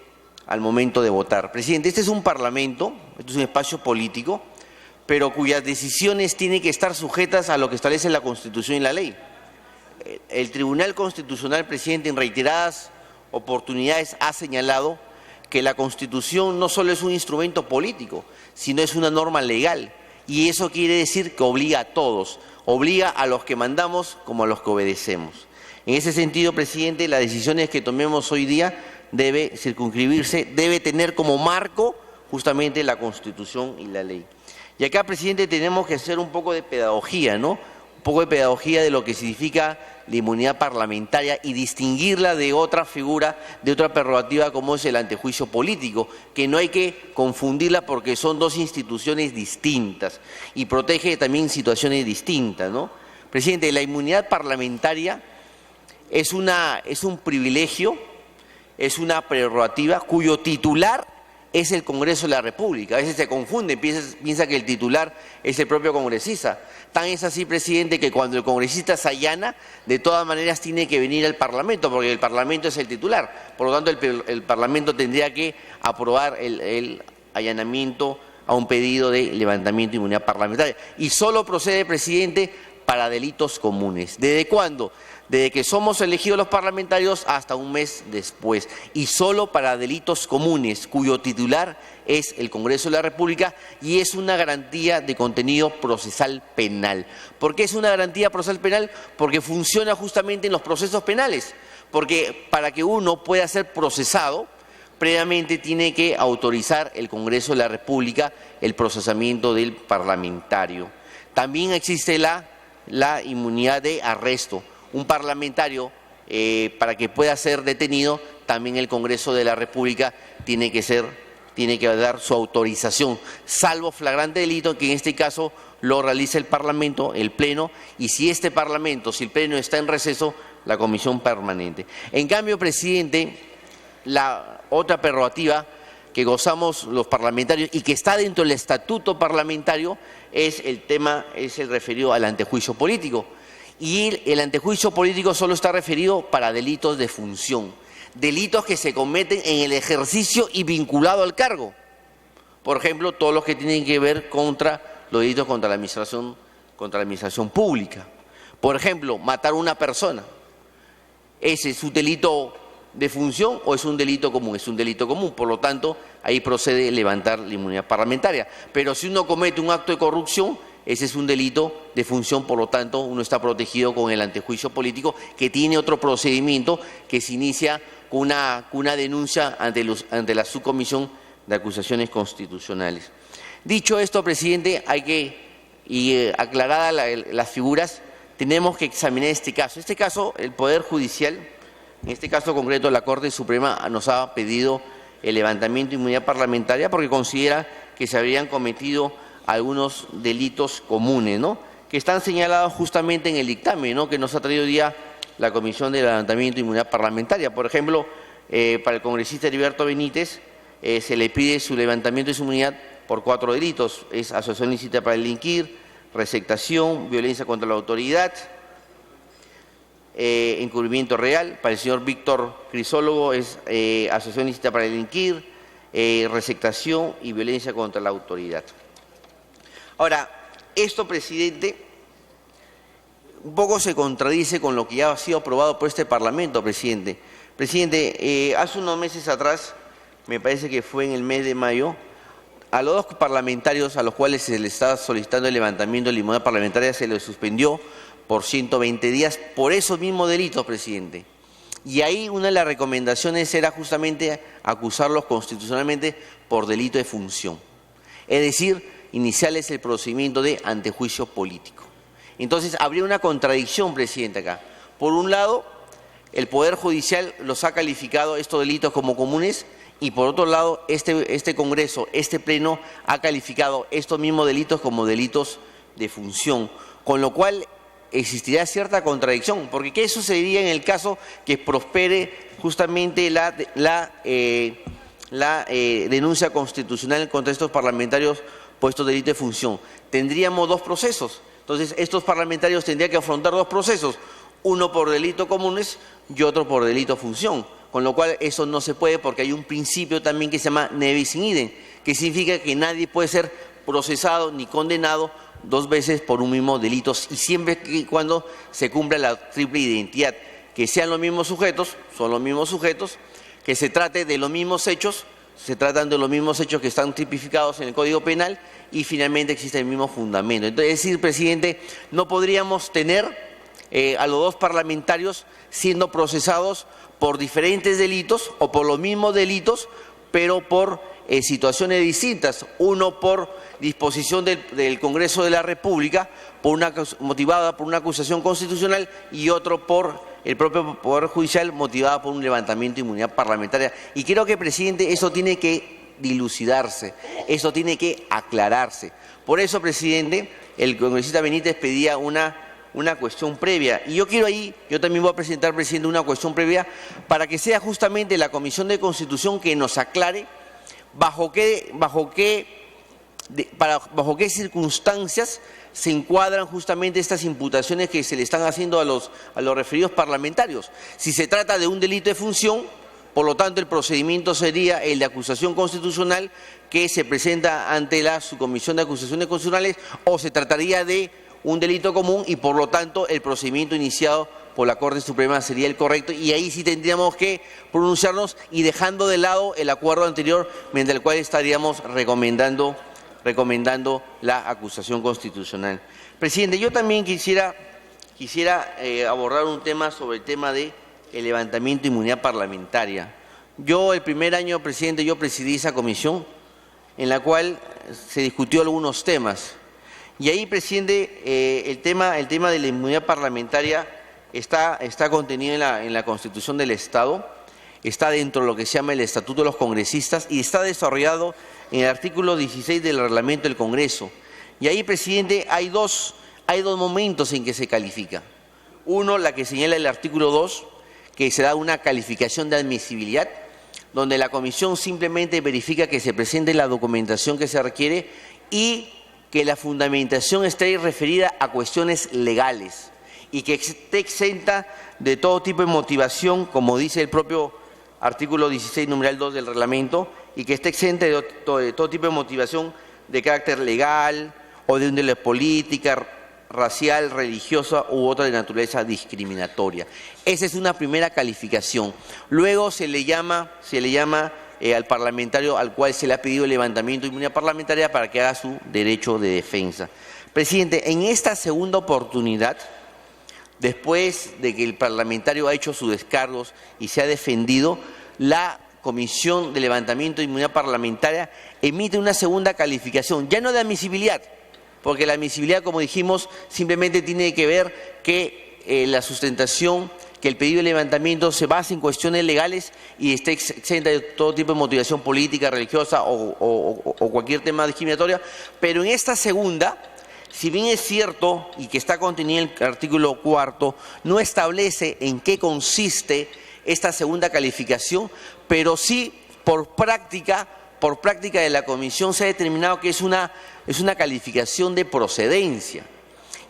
al momento de votar. Presidente, este es un parlamento, este es un espacio político, pero cuyas decisiones tienen que estar sujetas a lo que establece la Constitución y la ley. El Tribunal Constitucional, presidente, en reiteradas oportunidades ha señalado que la Constitución no solo es un instrumento político, sino es una norma legal. Y eso quiere decir que obliga a todos, obliga a los que mandamos como a los que obedecemos. En ese sentido, presidente, las decisiones que tomemos hoy día debe circunscribirse, debe tener como marco justamente la Constitución y la ley. Y acá, presidente, tenemos que hacer un poco de pedagogía, ¿no? Un poco de pedagogía de lo que significa la inmunidad parlamentaria y distinguirla de otra figura, de otra prerrogativa como es el antejuicio político, que no hay que confundirla porque son 2 instituciones distintas y protege también situaciones distintas, ¿no? Presidente, la inmunidad parlamentaria es un privilegio, es una prerrogativa cuyo titular es el Congreso de la República. A veces se confunde, piensa que el titular es el propio congresista. Tan es así, presidente, que cuando el congresista se allana, de todas maneras tiene que venir al Parlamento, porque el Parlamento es el titular. Por lo tanto, el Parlamento tendría que aprobar el allanamiento a un pedido de levantamiento de inmunidad parlamentaria. Y solo procede, presidente, para delitos comunes. ¿Desde cuándo? desde que somos elegidos los parlamentarios hasta un mes después, y solo para delitos comunes, cuyo titular es el Congreso de la República, y es una garantía de contenido procesal penal. ¿Por qué es una garantía procesal penal? Porque funciona justamente en los procesos penales, porque para que uno pueda ser procesado, previamente tiene que autorizar el Congreso de la República el procesamiento del parlamentario. También existe la inmunidad de arresto. Un parlamentario, para que pueda ser detenido, también el Congreso de la República tiene que dar su autorización, salvo flagrante delito, que en este caso lo realiza el Parlamento, el Pleno, y si el Pleno está en receso, la Comisión Permanente. En cambio, presidente, la otra prerrogativa que gozamos los parlamentarios y que está dentro del estatuto parlamentario es el referido al antejuicio político. Y el antejuicio político solo está referido para delitos de función, delitos que se cometen en el ejercicio y vinculado al cargo. Por ejemplo, todos los que tienen que ver contra los delitos contra la administración pública. Por ejemplo, matar a una persona. ¿Ese es un delito de función o es un delito común? Es un delito común, por lo tanto, ahí procede levantar la inmunidad parlamentaria. Pero si uno comete un acto de corrupción, ese es un delito de función, por lo tanto, uno está protegido con el antejuicio político, que tiene otro procedimiento que se inicia con una denuncia ante la Subcomisión de Acusaciones Constitucionales. Dicho esto, presidente, aclaradas las figuras, tenemos que examinar este caso. Este caso, el Poder Judicial, en este caso concreto, la Corte Suprema nos ha pedido el levantamiento de inmunidad parlamentaria porque considera que se habrían cometido algunos delitos comunes, ¿no?, que están señalados justamente en el dictamen, ¿no?, que nos ha traído hoy día la Comisión de Levantamiento de Inmunidad Parlamentaria. Por ejemplo, para el congresista Heriberto Benítez se le pide su levantamiento de su inmunidad por 4 delitos. Es asociación ilícita para delinquir, receptación, violencia contra la autoridad, encubrimiento real. Para el señor Víctor Crisólogo es asociación ilícita para delinquir, receptación y violencia contra la autoridad. Ahora, esto, presidente, un poco se contradice con lo que ya ha sido aprobado por este Parlamento, presidente. Presidente, hace unos meses atrás, me parece que fue en el mes de mayo, a los 2 parlamentarios a los cuales se les estaba solicitando el levantamiento de la inmunidad parlamentaria se les suspendió por 120 días por esos mismos delitos, presidente. Y ahí una de las recomendaciones era justamente acusarlos constitucionalmente por delito de función. Es decir, iniciarles el procedimiento de antejuicio político. Entonces, habría una contradicción, presidente, acá. Por un lado, el Poder Judicial los ha calificado estos delitos como comunes y por otro lado, este Congreso, este Pleno, ha calificado estos mismos delitos como delitos de función, con lo cual existiría cierta contradicción, porque ¿qué sucedería en el caso que prospere justamente la denuncia constitucional contra estos parlamentarios por estos delitos de función? Tendríamos 2 procesos. Entonces, estos parlamentarios tendrían que afrontar 2 procesos, uno por delitos comunes y otro por delito de función, con lo cual eso no se puede porque hay un principio también que se llama ne bis in idem, que significa que nadie puede ser procesado ni condenado 2 veces por un mismo delito, y siempre y cuando se cumpla la triple identidad, que sean los mismos sujetos, son los mismos sujetos, que se trate de los mismos hechos, se tratan de los mismos hechos que están tipificados en el Código Penal y finalmente existe el mismo fundamento. Entonces, es decir, presidente, no podríamos tener a los 2 parlamentarios siendo procesados por diferentes delitos o por los mismos delitos, pero por situaciones distintas, uno por disposición del Congreso de la República, motivada por una acusación constitucional, y otro por el propio Poder Judicial, motivada por un levantamiento de inmunidad parlamentaria. Y creo que, presidente, eso tiene que dilucidarse, eso tiene que aclararse. Por eso, presidente, el congresista Benítez pedía una cuestión previa. Y yo también voy a presentar, presidente, una cuestión previa para que sea justamente la Comisión de Constitución que nos aclare bajo qué circunstancias se encuadran justamente estas imputaciones que se le están haciendo a los referidos parlamentarios. Si se trata de un delito de función, por lo tanto el procedimiento sería el de acusación constitucional que se presenta ante la Subcomisión de Acusaciones Constitucionales, o se trataría de un delito común y por lo tanto el procedimiento iniciado por la Corte Suprema sería el correcto, y ahí sí tendríamos que pronunciarnos y dejando de lado el acuerdo anterior, mediante el cual estaríamos recomendando la acusación constitucional. Presidente, yo también quisiera abordar un tema sobre el tema del levantamiento de inmunidad parlamentaria. Yo el primer año, presidente, yo presidí esa comisión en la cual se discutió algunos temas. Y ahí, presidente, el tema de la inmunidad parlamentaria está contenido en la Constitución del Estado, está dentro de lo que se llama el Estatuto de los Congresistas y está desarrollado en el artículo 16 del Reglamento del Congreso. Y ahí, presidente, hay dos momentos en que se califica. Uno, la que señala el artículo 2, que se da una calificación de admisibilidad, donde la comisión simplemente verifica que se presente la documentación que se requiere y que la fundamentación esté referida a cuestiones legales y que esté exenta de todo tipo de motivación, como dice el propio artículo 16, numeral 2 del reglamento, y que esté exenta de todo tipo de motivación de carácter legal o de índole política, racial, religiosa u otra de naturaleza discriminatoria. Esa es una primera calificación. Luego se le llama al parlamentario al cual se le ha pedido el levantamiento de inmunidad parlamentaria para que haga su derecho de defensa. Presidente, en esta segunda oportunidad, después de que el parlamentario ha hecho sus descargos y se ha defendido, la Comisión de Levantamiento de Inmunidad Parlamentaria emite una segunda calificación, ya no de admisibilidad, porque la admisibilidad, como dijimos, simplemente tiene que ver que la sustentación, que el pedido de levantamiento se base en cuestiones legales y esté exenta de todo tipo de motivación política, religiosa o cualquier tema discriminatorio, pero en esta segunda, si bien es cierto y que está contenido en el artículo 4, no establece en qué consiste esta segunda calificación, pero sí por práctica de la comisión se ha determinado que es una calificación de procedencia.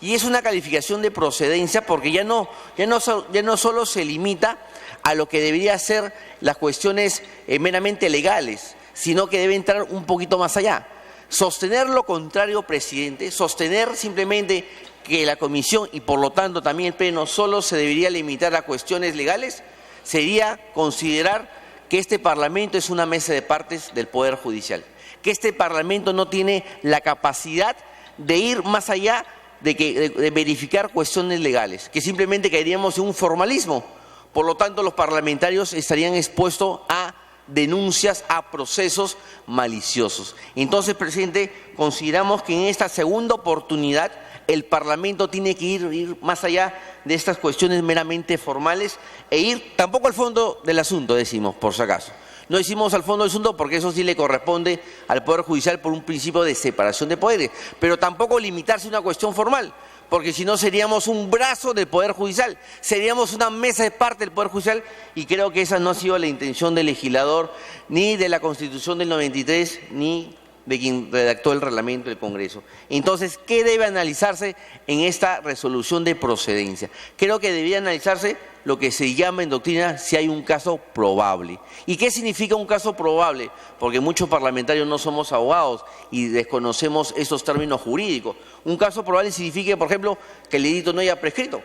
Y es una calificación de procedencia porque ya no solo se limita a lo que debería ser las cuestiones meramente legales, sino que debe entrar un poquito más allá. Sostener lo contrario, presidente, sostener simplemente que la comisión y por lo tanto también el pleno solo se debería limitar a cuestiones legales, sería considerar que este Parlamento es una mesa de partes del Poder Judicial, que este Parlamento no tiene la capacidad de ir más allá de verificar cuestiones legales, que simplemente caeríamos en un formalismo. Por lo tanto, los parlamentarios estarían expuestos a denuncias, a procesos maliciosos. Entonces, presidente, consideramos que en esta segunda oportunidad el Parlamento tiene que ir más allá de estas cuestiones meramente formales e ir tampoco al fondo del asunto, decimos, por si acaso. No decimos al fondo del asunto porque eso sí le corresponde al Poder Judicial por un principio de separación de poderes, pero tampoco limitarse a una cuestión formal, porque si no seríamos un brazo del Poder Judicial, seríamos una mesa de parte del Poder Judicial y creo que esa no ha sido la intención del legislador, ni de la Constitución del 93, ni de quien redactó el reglamento del Congreso. Entonces, ¿qué debe analizarse en esta resolución de procedencia? Creo que debería analizarse lo que se llama en doctrina si hay un caso probable. ¿Y qué significa un caso probable? Porque muchos parlamentarios no somos abogados y desconocemos esos términos jurídicos. Un caso probable significa, por ejemplo, que el delito no haya prescrito.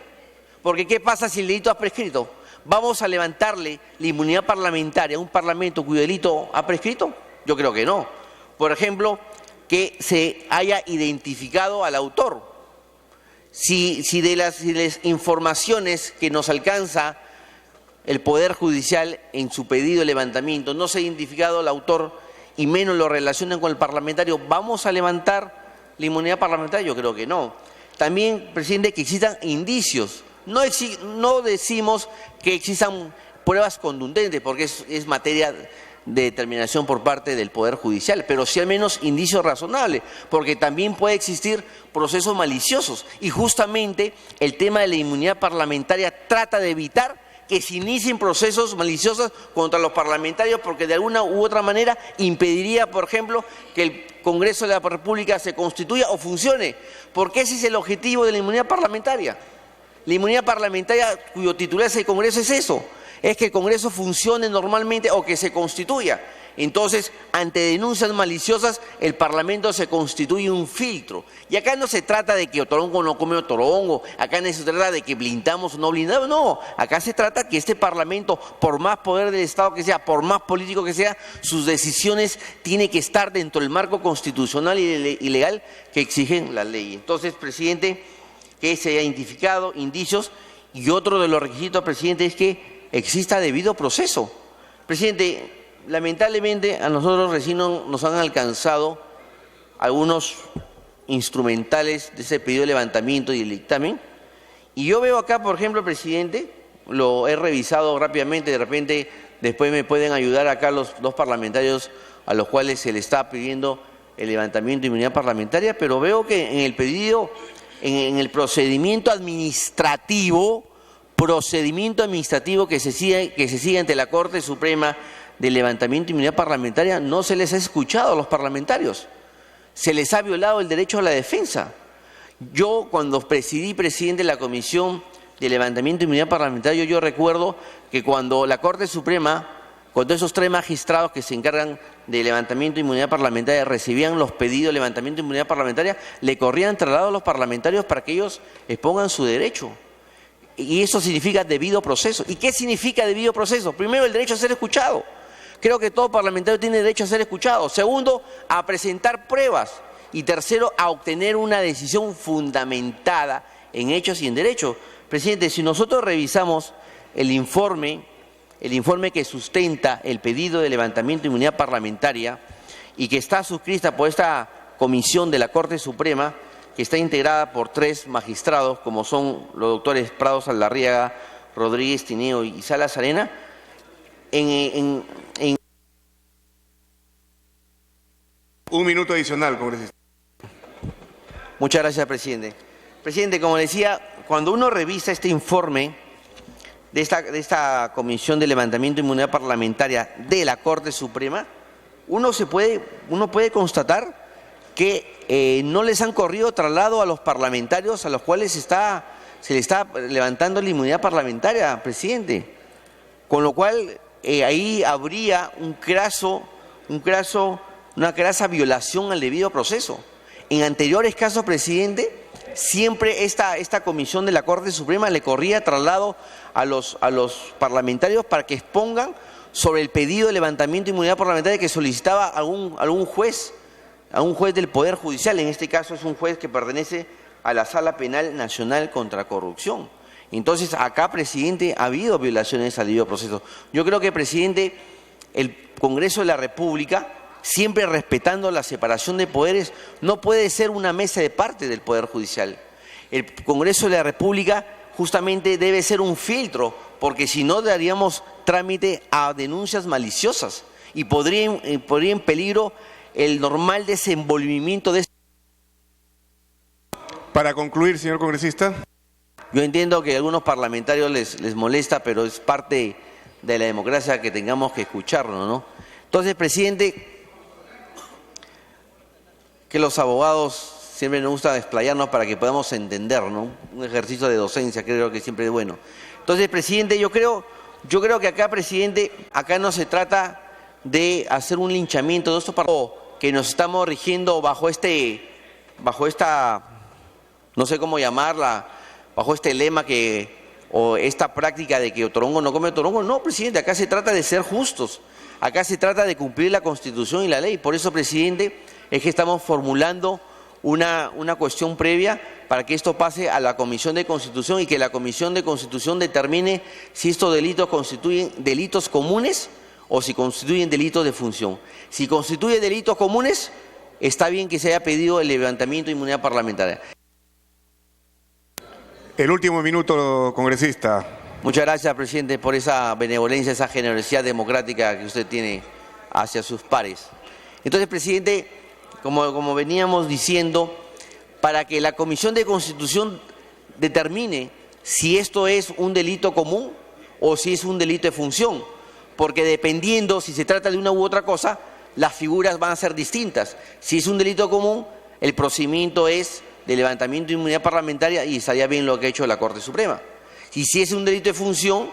Porque ¿qué pasa si el delito ha prescrito? ¿Vamos a levantarle la inmunidad parlamentaria a un parlamento cuyo delito ha prescrito? Yo creo que no. Por ejemplo, que se haya identificado al autor. Si de las informaciones que nos alcanza el Poder Judicial en su pedido de levantamiento no se ha identificado al autor y menos lo relacionan con el parlamentario, ¿vamos a levantar la inmunidad parlamentaria? Yo creo que no. También, presidente, que existan indicios. No decimos que existan pruebas contundentes porque es materia de determinación por parte del Poder Judicial, pero sí al menos indicios razonables, porque también puede existir procesos maliciosos y justamente el tema de la inmunidad parlamentaria trata de evitar que se inicien procesos maliciosos contra los parlamentarios porque de alguna u otra manera impediría, por ejemplo, que el Congreso de la República se constituya o funcione, porque ese es el objetivo de la inmunidad parlamentaria. La inmunidad parlamentaria cuyo titular es el Congreso es eso, es que el Congreso funcione normalmente o que se constituya. Entonces, ante denuncias maliciosas, el Parlamento se constituye un filtro. Y acá no se trata de que Otorongo no come Otorongo, acá no se trata de que blindamos o no blindamos, no. Acá se trata que este Parlamento, por más poder del Estado que sea, por más político que sea, sus decisiones tienen que estar dentro del marco constitucional y legal que exigen la ley. Entonces, presidente, que se haya identificado indicios, y otro de los requisitos, presidente, es que exista debido proceso. Presidente, lamentablemente a nosotros recién nos han alcanzado algunos instrumentales de ese pedido de levantamiento y el dictamen, y yo veo acá, por ejemplo, presidente, lo he revisado rápidamente, de repente después me pueden ayudar acá los dos parlamentarios a los cuales se le está pidiendo el levantamiento de inmunidad parlamentaria, pero veo que en el pedido, en el procedimiento administrativo que se sigue ante la Corte Suprema de levantamiento de inmunidad parlamentaria, no se les ha escuchado a los parlamentarios. Se les ha violado el derecho a la defensa. Yo, cuando presidí, presidente, la Comisión de Levantamiento de Inmunidad Parlamentaria, yo recuerdo que cuando la Corte Suprema, cuando esos 3 magistrados que se encargan de levantamiento de inmunidad parlamentaria recibían los pedidos de levantamiento de inmunidad parlamentaria, le corrían traslado a los parlamentarios para que ellos expongan su derecho. Y eso significa debido proceso. ¿Y qué significa debido proceso? Primero, el derecho a ser escuchado. Creo que todo parlamentario tiene derecho a ser escuchado. Segundo, a presentar pruebas. Y tercero, a obtener una decisión fundamentada en hechos y en derecho. Presidente, si nosotros revisamos el informe que sustenta el pedido de levantamiento de inmunidad parlamentaria y que está suscrita por esta comisión de la Corte Suprema, que está integrada por 3 magistrados, como son los doctores Prado Saldarriaga, Rodríguez Tineo y Salas Arena, Un minuto adicional, congresista. Muchas gracias, presidente. Presidente, como decía, cuando uno revisa este informe de esta Comisión de Levantamiento de Inmunidad Parlamentaria de la Corte Suprema, uno puede constatar que no les han corrido traslado a los parlamentarios a los cuales se le está levantando la inmunidad parlamentaria, presidente. Con lo cual, ahí habría una grasa violación al debido proceso. En anteriores casos, presidente, siempre esta comisión de la Corte Suprema le corría traslado a los parlamentarios para que expongan sobre el pedido de levantamiento de inmunidad parlamentaria que solicitaba algún juez del Poder Judicial. En este caso es un juez que pertenece a la Sala Penal Nacional contra Corrupción. Entonces, acá, presidente, ha habido violaciones al debido proceso. Yo creo que, presidente, el Congreso de la República, siempre respetando la separación de poderes, no puede ser una mesa de parte del Poder Judicial. El Congreso de la República justamente debe ser un filtro, porque si no daríamos trámite a denuncias maliciosas y podría en peligro el normal desenvolvimiento de... Para concluir, señor congresista. Yo entiendo que a algunos parlamentarios les molesta, pero es parte de la democracia que tengamos que escucharlo, ¿no? Entonces, presidente, que los abogados siempre nos gusta explayarnos para que podamos entender, ¿no? Un ejercicio de docencia creo que siempre es bueno. Entonces, presidente, yo creo que acá, presidente, acá no se trata de hacer un linchamiento de estos partidos que nos estamos rigiendo bajo esta, no sé cómo llamarla, bajo este lema o esta práctica de que Otorongo no come Otorongo. No, presidente, acá se trata de ser justos, acá se trata de cumplir la Constitución y la ley. Por eso, presidente, es que estamos formulando una cuestión previa para que esto pase a la Comisión de Constitución y que la Comisión de Constitución determine si estos delitos constituyen delitos comunes o si constituyen delitos de función. Si constituye delitos comunes, está bien que se haya pedido el levantamiento de inmunidad parlamentaria. El último minuto, congresista. Muchas gracias, presidente, por esa benevolencia, esa generosidad democrática que usted tiene hacia sus pares. Entonces, presidente, como veníamos diciendo, para que la Comisión de Constitución determine si esto es un delito común o si es un delito de función, porque dependiendo si se trata de una u otra cosa, las figuras van a ser distintas. Si es un delito común, el procedimiento es de levantamiento de inmunidad parlamentaria y estaría bien lo que ha hecho la Corte Suprema. Y si es un delito de función,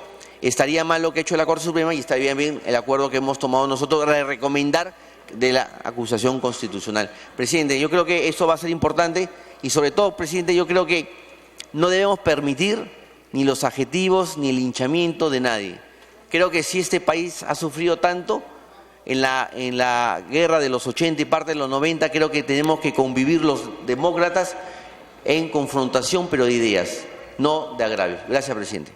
estaría mal lo que ha hecho la Corte Suprema y estaría bien el acuerdo que hemos tomado nosotros de recomendar de la acusación constitucional. Presidente, yo creo que esto va a ser importante y sobre todo, presidente, yo creo que no debemos permitir ni los adjetivos ni el linchamiento de nadie. Creo que si este país ha sufrido tanto en la guerra de los 80 y parte de los 90, creo que tenemos que convivir los demócratas en confrontación, pero de ideas, no de agravios. Gracias, presidente.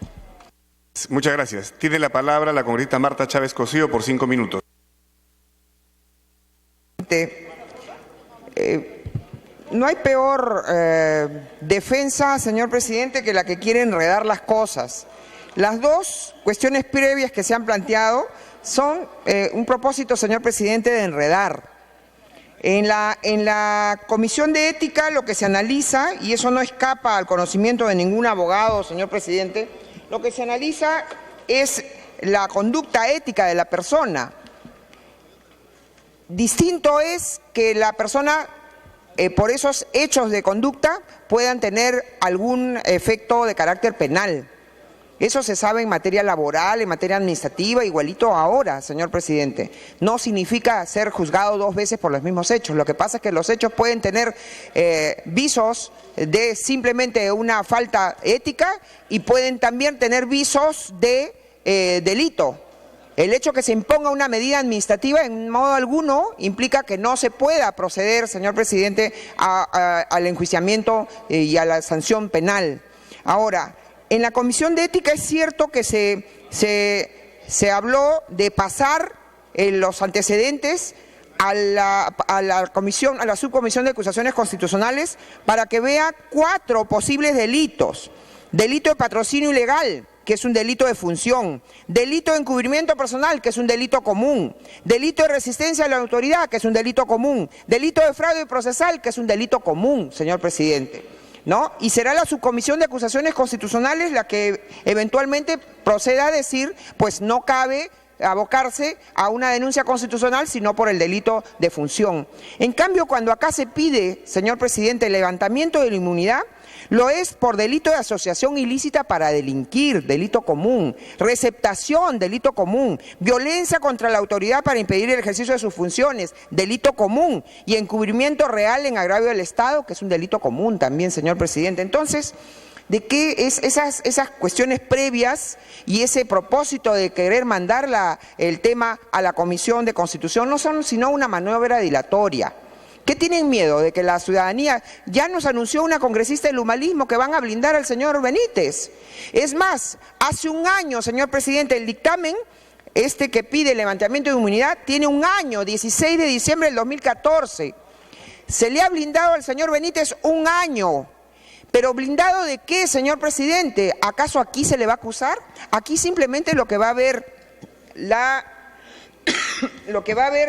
Muchas gracias. Tiene la palabra la congresista Marta Chávez Cosío por 5 minutos. No hay peor defensa, señor presidente, que la que quiere enredar las cosas. Las dos cuestiones previas que se han planteado son un propósito, señor presidente, de enredar. En la Comisión de Ética lo que se analiza, y eso no escapa al conocimiento de ningún abogado, señor presidente, lo que se analiza es la conducta ética de la persona. Distinto es que la persona, por esos hechos de conducta, puedan tener algún efecto de carácter penal. Eso se sabe en materia laboral, en materia administrativa, igualito ahora, señor presidente. No significa ser juzgado 2 veces por los mismos hechos. Lo que pasa es que los hechos pueden tener visos de simplemente una falta ética y pueden también tener visos de delito. El hecho que se imponga una medida administrativa en modo alguno implica que no se pueda proceder, señor presidente, al enjuiciamiento y a la sanción penal. Ahora, en la Comisión de Ética es cierto que se habló de pasar los antecedentes a la subcomisión de acusaciones constitucionales para que vea 4 posibles delitos. Delito de patrocinio ilegal, que es un delito de función, delito de encubrimiento personal, que es un delito común, delito de resistencia a la autoridad, que es un delito común, delito de fraude procesal, que es un delito común, señor presidente, ¿no? Y será la subcomisión de acusaciones constitucionales la que eventualmente proceda a decir, pues no cabe abocarse a una denuncia constitucional, sino por el delito de función. En cambio, cuando acá se pide, señor presidente, el levantamiento de la inmunidad, lo es por delito de asociación ilícita para delinquir, delito común, receptación, delito común, violencia contra la autoridad para impedir el ejercicio de sus funciones, delito común, y encubrimiento real en agravio del Estado, que es un delito común también, señor presidente. Entonces, ¿de qué es esas cuestiones previas y ese propósito de querer mandar el tema a la Comisión de Constitución no son sino una maniobra dilatoria? ¿Qué tienen miedo? De que la ciudadanía, ya nos anunció una congresista del humanismo que van a blindar al señor Benítez. Es más, hace un año, señor presidente, el dictamen que pide el levantamiento de inmunidad tiene un año, 16 de diciembre del 2014. Se le ha blindado al señor Benítez un año. ¿Pero blindado de qué, señor presidente? ¿Acaso aquí se le va a acusar? Aquí simplemente lo que va a haber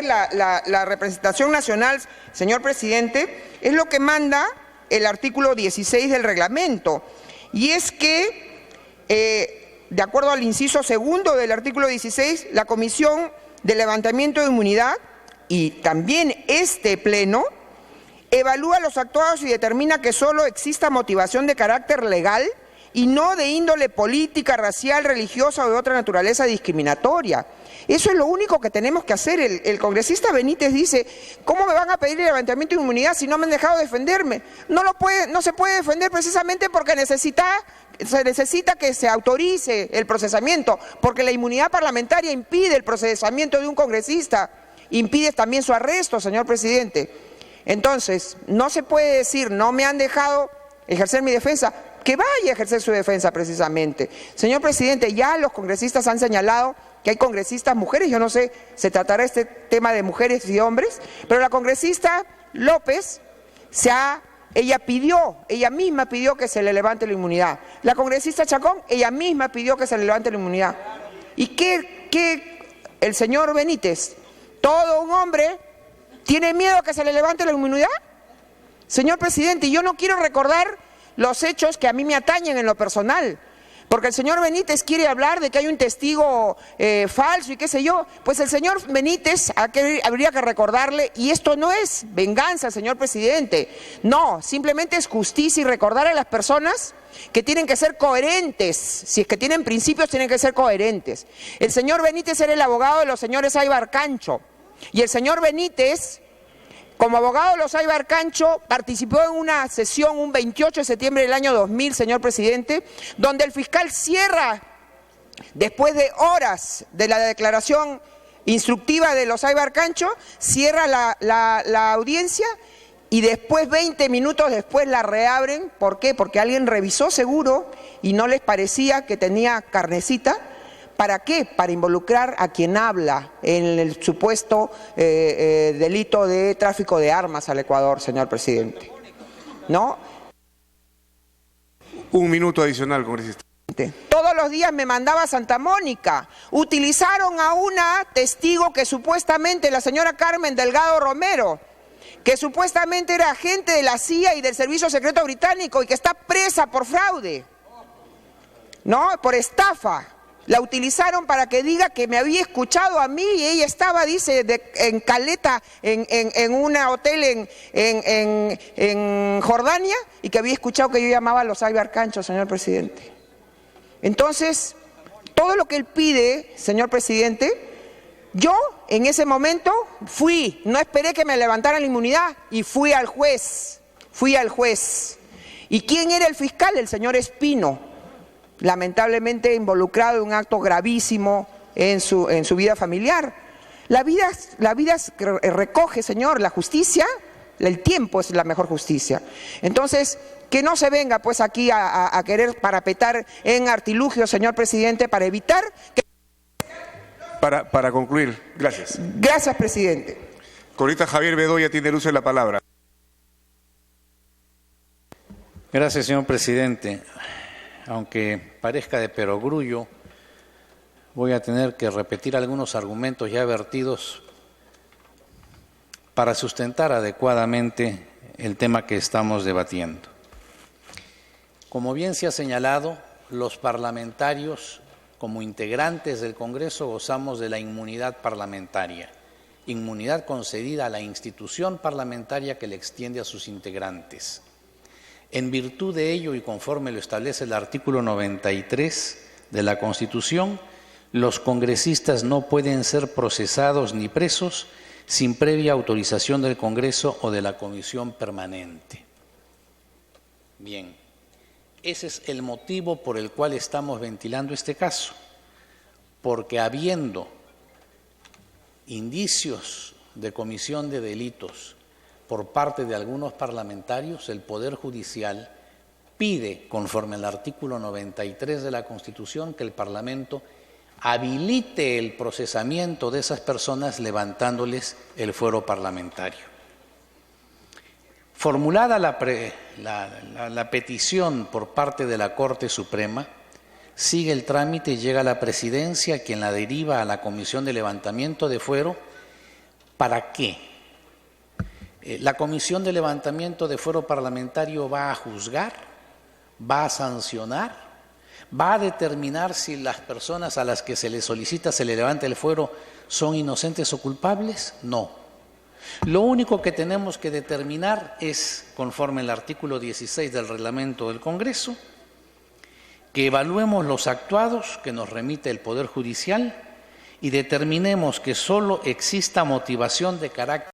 la representación nacional, señor presidente, es lo que manda el artículo 16 del reglamento. Y es que, de acuerdo al inciso segundo del artículo 16, la Comisión de Levantamiento de Inmunidad y también este pleno evalúa los actuados y determina que solo exista motivación de carácter legal y no de índole política, racial, religiosa o de otra naturaleza discriminatoria. Eso es lo único que tenemos que hacer. El congresista Benítez dice, ¿cómo me van a pedir el levantamiento de inmunidad si no me han dejado defenderme? No se puede defender precisamente porque se necesita que se autorice el procesamiento, porque la inmunidad parlamentaria impide el procesamiento de un congresista, impide también su arresto, señor presidente. Entonces, no se puede decir, no me han dejado ejercer mi defensa, que vaya a ejercer su defensa precisamente. Señor presidente, ya los congresistas han señalado que hay congresistas mujeres, yo no sé, se tratará este tema de mujeres y hombres, pero la congresista López, ella misma pidió que se le levante la inmunidad. La congresista Chacón, ella misma pidió que se le levante la inmunidad. ¿Y qué el señor Benítez, todo un hombre, tiene miedo a que se le levante la inmunidad? Señor presidente, yo no quiero recordar los hechos que a mí me atañen en lo personal, Porque el señor Benítez quiere hablar de que hay un testigo falso y qué sé yo. Pues el señor Benítez habría que recordarle, y esto no es venganza, señor presidente, no, simplemente es justicia y recordar a las personas que tienen que ser coherentes, si es que tienen principios tienen que ser coherentes. El señor Benítez era el abogado de los señores Aybar Cancho, y el señor Benítez, como abogado de los Aybar Cancho, participó en una sesión un 28 de septiembre del año 2000, señor presidente, donde el fiscal cierra, después de horas de la declaración instructiva de los Aybar Cancho, cierra la audiencia y después, 20 minutos después, la reabren. ¿Por qué? Porque alguien revisó seguro y no les parecía que tenía carnecita. ¿Para qué? Para involucrar a quien habla en el supuesto delito de tráfico de armas al Ecuador, señor presidente. ¿No? Un minuto adicional, congresista. Todos los días me mandaba a Santa Mónica. Utilizaron a una testigo que supuestamente, la señora Carmen Delgado Romero, que supuestamente era agente de la CIA y del Servicio Secreto Británico y que está presa por fraude, ¿no? Por estafa. La utilizaron para que diga que me había escuchado a mí y ella estaba, dice, en Caleta, en un hotel en Jordania, y que había escuchado que yo llamaba a los Aybar Cancho, señor presidente. Entonces, todo lo que él pide, señor presidente, yo en ese momento fui, no esperé que me levantaran la inmunidad y fui al juez. ¿Y quién era el fiscal? El señor Espino, lamentablemente involucrado en un acto gravísimo en su vida familiar. La vida recoge, señor, la justicia, el tiempo es la mejor justicia. Entonces, que no se venga pues aquí a querer parapetar en artilugios, señor presidente, para evitar que... Para concluir, gracias. Gracias, presidente. Congresista Javier Bedoya tiene el uso de la palabra. Gracias, señor presidente. Aunque parezca de perogrullo, voy a tener que repetir algunos argumentos ya vertidos para sustentar adecuadamente el tema que estamos debatiendo. Como bien se ha señalado, los parlamentarios, como integrantes del Congreso, gozamos de la inmunidad parlamentaria, inmunidad concedida a la institución parlamentaria que le extiende a sus integrantes. En virtud de ello y conforme lo establece el artículo 93 de la Constitución, los congresistas no pueden ser procesados ni presos sin previa autorización del Congreso o de la Comisión Permanente. Bien, ese es el motivo por el cual estamos ventilando este caso, porque habiendo indicios de comisión de delitos por parte de algunos parlamentarios, el Poder Judicial pide, conforme al artículo 93 de la Constitución, que el Parlamento habilite el procesamiento de esas personas levantándoles el fuero parlamentario. Formulada la petición por parte de la Corte Suprema, sigue el trámite y llega a la Presidencia, quien la deriva a la Comisión de Levantamiento de Fuero. ¿Para qué? La Comisión de Levantamiento de Fuero Parlamentario va a juzgar, va a sancionar, va a determinar si las personas a las que se les solicita se le levante el fuero son inocentes o culpables. No. Lo único que tenemos que determinar es, conforme al artículo 16 del reglamento del Congreso, que evaluemos los actuados que nos remite el Poder Judicial y determinemos que solo exista motivación de carácter